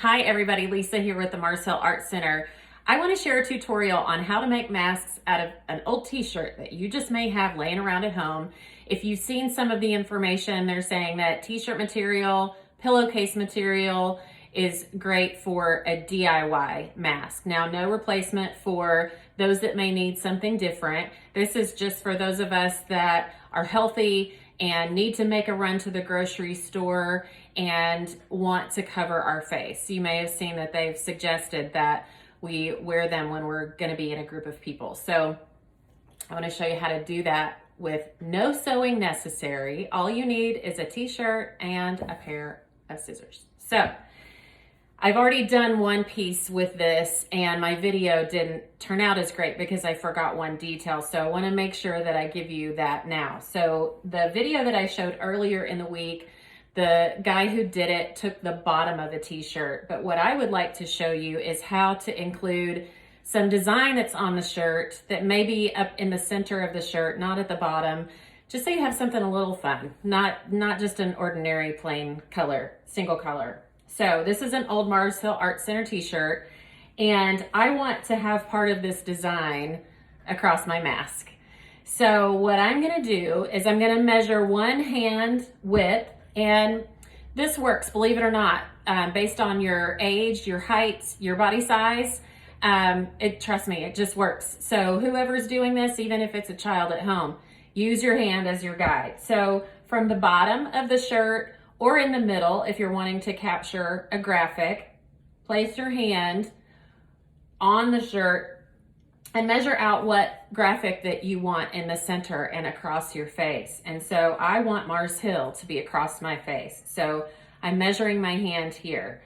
Hi everybody, Lisa here with the Mars Hill Art Center. I want to share a tutorial on how to make masks out of an old t-shirt that you just may have laying around at home. If you've seen some of the information, they're saying that t-shirt material, pillowcase material is great for a DIY mask. Now, no replacement for those that may need something different. This is just for those of us that are healthy and need to make a run to the grocery store and want to cover our face. You may have seen that they've suggested that we wear them when we're going to be in a group of people. So I want to show you how to do that with no sewing necessary. All you need is a t-shirt and a pair of scissors. So I've already done one piece with this and my video didn't turn out as great because I forgot one detail. So I want to make sure that I give you that now. So the video that I showed earlier in the week, the guy who did it took the bottom of the t-shirt. But what I would like to show you is how to include some design that's on the shirt that may be up in the center of the shirt, not at the bottom, just so you have something a little fun, not just an ordinary plain color, single color. So this is an old Mars Hill Art Center t-shirt, and I want to have part of this design across my mask. So what I'm gonna do is I'm gonna measure one hand width, and this works, believe it or not, based on your age, your height, your body size. Trust me, it just works. So whoever's doing this, even if it's a child at home, use your hand as your guide. So from the bottom of the shirt, or in the middle, if you're wanting to capture a graphic, place your hand on the shirt and measure out what graphic that you want in the center and across your face. And so I want Mars Hill to be across my face. So I'm measuring my hand here.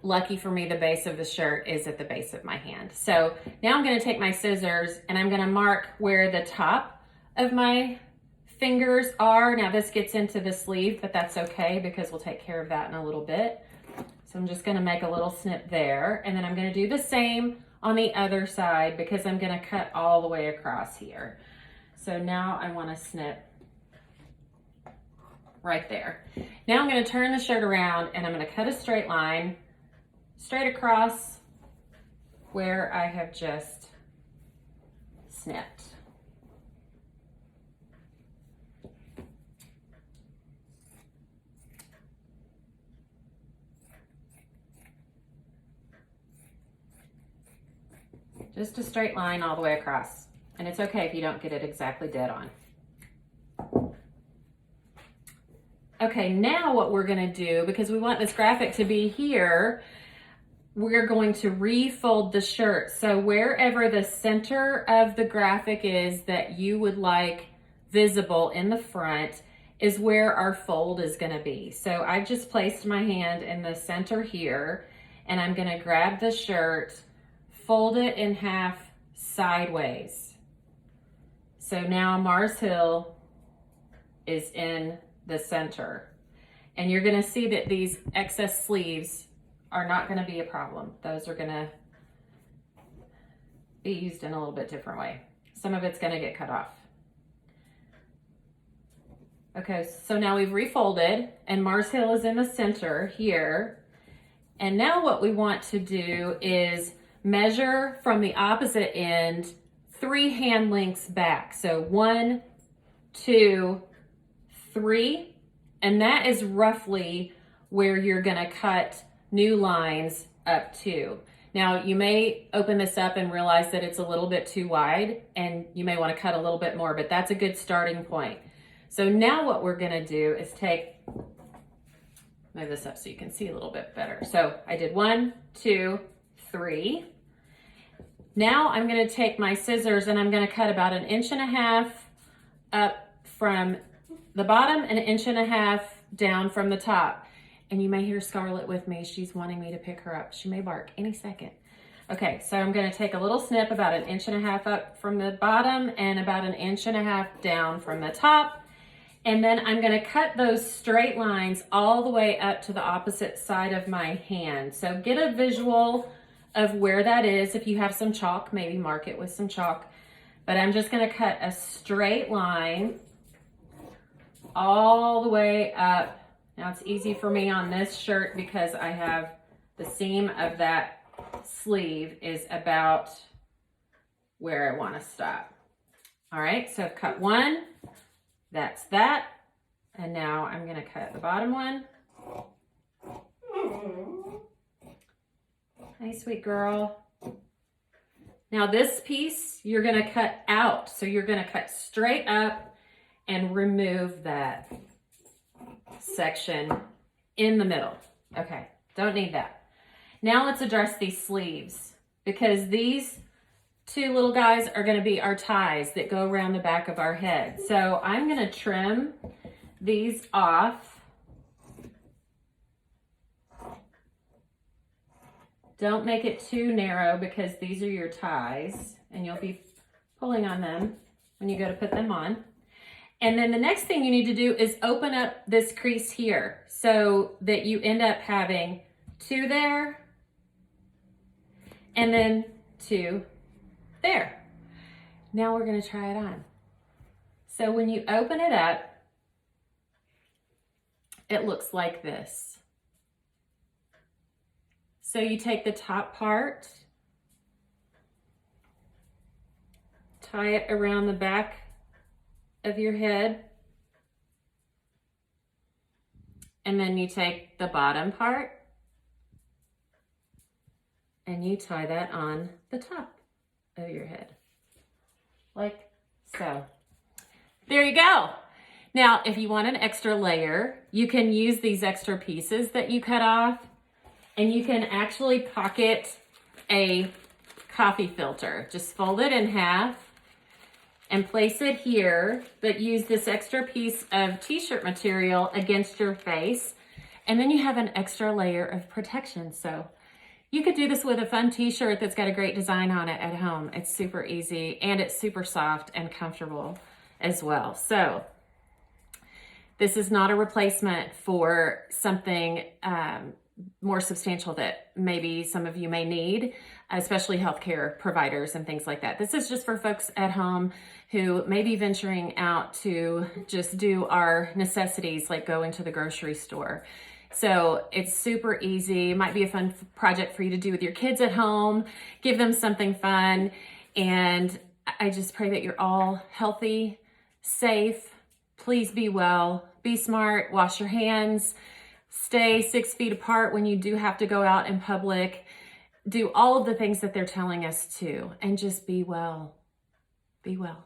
Lucky for me, the base of the shirt is at the base of my hand. So now I'm gonna take my scissors and I'm gonna mark where the top of my fingers are. Now this gets into the sleeve, but that's okay because we'll take care of that in a little bit. So I'm just gonna make a little snip there, and then I'm gonna do the same on the other side because I'm gonna cut all the way across here. So now I wanna snip right there. Now I'm gonna turn the shirt around and I'm gonna cut a straight line straight across where I have just snipped. Just a straight line all the way across. And it's okay if you don't get it exactly dead on. Okay, now what we're gonna do, because we want this graphic to be here, we're going to refold the shirt. So wherever the center of the graphic is that you would like visible in the front is where our fold is gonna be. So I just placed my hand in the center here, and I'm gonna grab the shirt, fold it in half sideways. So now Mars Hill is in the center. And you're gonna see that these excess sleeves are not gonna be a problem. Those are gonna be used in a little bit different way. Some of it's gonna get cut off. Okay, so now we've refolded and Mars Hill is in the center here. And now what we want to do is measure from the opposite end 3 hand lengths back. So 1, 2, 3, and that is roughly where you're gonna cut new lines up to. Now you may open this up and realize that it's a little bit too wide and you may wanna cut a little bit more, but that's a good starting point. So now what we're gonna do is move this up so you can see a little bit better. So I did 1, 2, 3. Now I'm gonna take my scissors and I'm gonna cut about 1.5 inches up from the bottom and 1.5 inches down from the top. And you may hear Scarlett with me. She's wanting me to pick her up. She may bark any second. Okay, so I'm gonna take a little snip about 1.5 inches up from the bottom and about 1.5 inches down from the top. And then I'm gonna cut those straight lines all the way up to the opposite side of my hand. So get a visual of where that is. If you have some chalk, maybe mark it with some chalk. But I'm just gonna cut a straight line all the way up. Now it's easy for me on this shirt because I have the seam of that sleeve is about where I want to stop. All right, so I've cut one, that's that. And now I'm going to cut the bottom one. Hi, sweet girl. Now this piece you're going to cut out. So you're going to cut straight up and remove that section in the middle. Okay, don't need that. Now let's address these sleeves, because these two little guys are going to be our ties that go around the back of our head. So I'm going to trim these off. Don't make it too narrow, because these are your ties and you'll be pulling on them when you go to put them on. And then the next thing you need to do is open up this crease here so that you end up having two there and then two there. Now we're going to try it on. So when you open it up, it looks like this. So you take the top part, tie it around the back of your head, and then you take the bottom part and you tie that on the top of your head, like so. There you go. Now, if you want an extra layer, you can use these extra pieces that you cut off, and you can actually pocket a coffee filter. Just fold it in half and place it here, but use this extra piece of t-shirt material against your face, and then you have an extra layer of protection. So you could do this with a fun t-shirt that's got a great design on it at home. It's super easy, and it's super soft and comfortable as well. So this is not a replacement for something more substantial that maybe some of you may need, especially healthcare providers and things like that. This is just for folks at home who may be venturing out to just do our necessities, like going to the grocery store. So it's super easy. It might be a fun project for you to do with your kids at home. Give them something fun. And I just pray that you're all healthy, safe. Please be well, be smart, wash your hands, stay 6 feet apart when you do have to go out in public. Do all of the things that they're telling us to, and just be well. Be well.